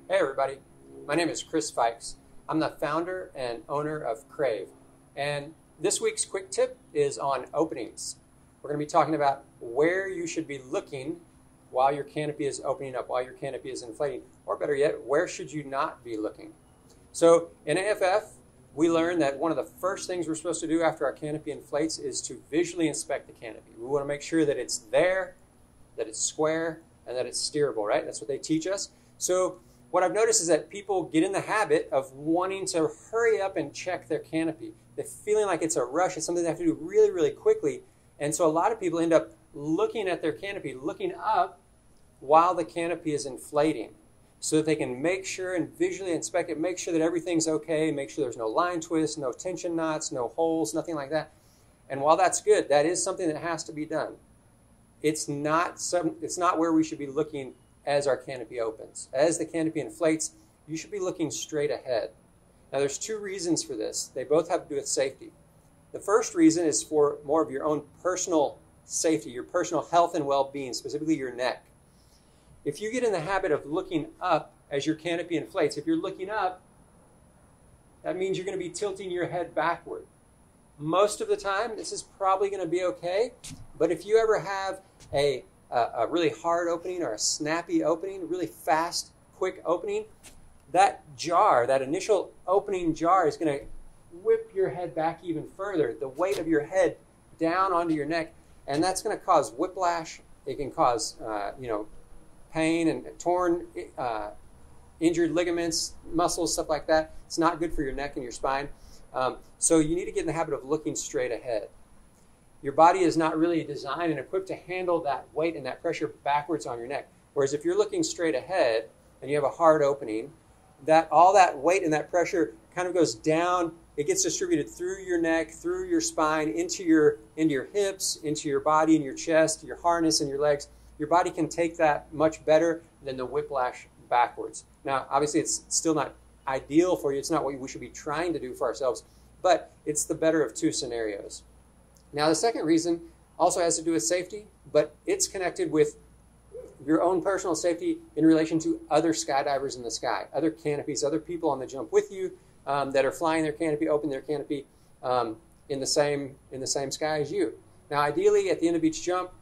Hey everybody, my name is Chris Fikes. I'm the founder and owner of Crave. And this week's quick tip is on openings. We're going to be talking about where you should be looking while your canopy is opening up, while your canopy is inflating, or better yet, where should you not be looking? So in AFF, we learned that one of the first things we're supposed to do after our canopy inflates is to visually inspect the canopy. We want to make sure that it's there, that it's square, and that it's steerable, right? That's what they teach us. So what I've noticed is that people get in the habit of wanting to hurry up and check their canopy. They're feeling like it's a rush. It's something they have to do really, really quickly. And so a lot of people end up looking at their canopy, looking up while the canopy is inflating so that they can make sure and visually inspect it, make sure that everything's okay, make sure there's no line twists, no tension knots, no holes, nothing like that. And while that's good, that is something that has to be done. It's not where we should be looking as our canopy opens. As the canopy inflates, you should be looking straight ahead. Now there's two reasons for this. They both have to do with safety. The first reason is for more of your own personal safety, your personal health and well-being, specifically your neck. If you get in the habit of looking up as your canopy inflates, if you're looking up, that means you're going to be tilting your head backward. Most of the time, this is probably going to be okay, but if you ever have a really hard opening or a snappy opening, a really fast, quick opening, that jar, that initial opening jar is going to whip your head back even further, the weight of your head down onto your neck, and that's going to cause whiplash. It can cause pain and torn, injured ligaments, muscles, stuff like that. It's not good for your neck and your spine. So you need to get in the habit of looking straight ahead. Your body is not really designed and equipped to handle that weight and that pressure backwards on your neck. Whereas if you're looking straight ahead and you have a hard opening, all that weight and that pressure kind of goes down. It gets distributed through your neck, through your spine, into your hips, into your body and your chest, your harness and your legs. Your body can take that much better than the whiplash backwards. Now, obviously, it's still not ideal for you. It's not what we should be trying to do for ourselves, but it's the better of two scenarios. Now, the second reason also has to do with safety, but it's connected with your own personal safety in relation to other skydivers in the sky, other canopies, other people on the jump with you that are flying their canopy, open their canopy in the same sky as you. Now, ideally, at the end of each jump,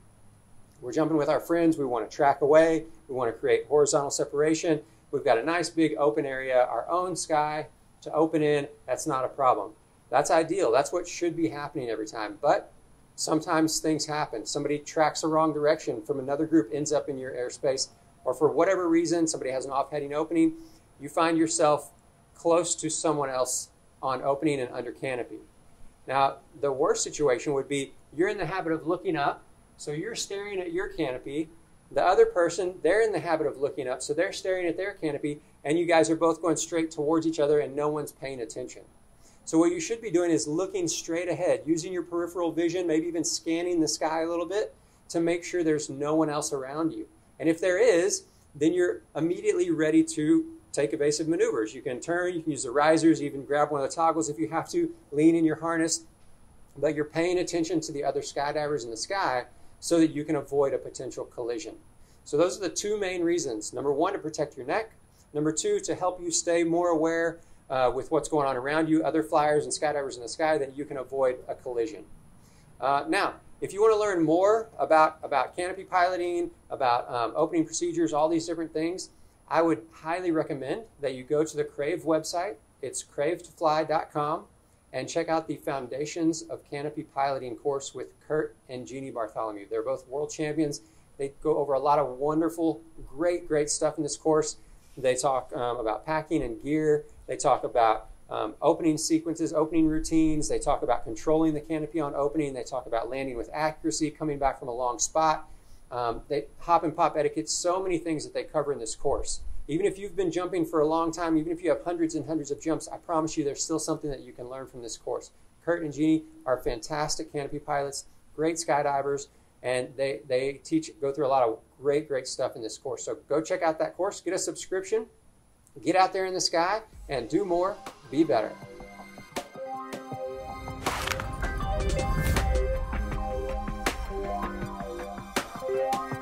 we're jumping with our friends. We want to track away. We want to create horizontal separation. We've got a nice big open area, our own sky to open in. That's not a problem. That's ideal. That's what should be happening every time. But sometimes things happen. Somebody tracks the wrong direction from another group, ends up in your airspace, or for whatever reason, somebody has an off-heading opening. You find yourself close to someone else on opening and under canopy. Now, the worst situation would be you're in the habit of looking up, so you're staring at your canopy. The other person, they're in the habit of looking up, so they're staring at their canopy, and you guys are both going straight towards each other, and no one's paying attention. So what you should be doing is looking straight ahead, using your peripheral vision, maybe even scanning the sky a little bit to make sure there's no one else around you. And if there is, then you're immediately ready to take evasive maneuvers. You can turn, you can use the risers, even grab one of the toggles if you have to, lean in your harness, but you're paying attention to the other skydivers in the sky so that you can avoid a potential collision. So those are the two main reasons. Number one, to protect your neck. Number two, to help you stay more aware with what's going on around you, other flyers and skydivers in the sky, that you can avoid a collision. Now, if you want to learn more about canopy piloting, about opening procedures, all these different things, I would highly recommend that you go to the Crave website. It's cravetofly.com, and check out the Foundations of Canopy Piloting course with Kurt and Jeannie Bartholomew. They're both world champions. They go over a lot of wonderful, great stuff in this course. They talk about packing and gear. They talk about opening sequences, opening routines. They talk about controlling the canopy on opening. They talk about landing with accuracy, coming back from a long spot. They hop and pop etiquette, so many things that they cover in this course. Even if you've been jumping for a long time, even if you have hundreds and hundreds of jumps, I promise you there's still something that you can learn from this course. Kurt and Jeannie are fantastic canopy pilots, great skydivers, and they go through a lot of great stuff in this course. So go check out that course, get a subscription, get out there in the sky, and do more, be better. Yeah.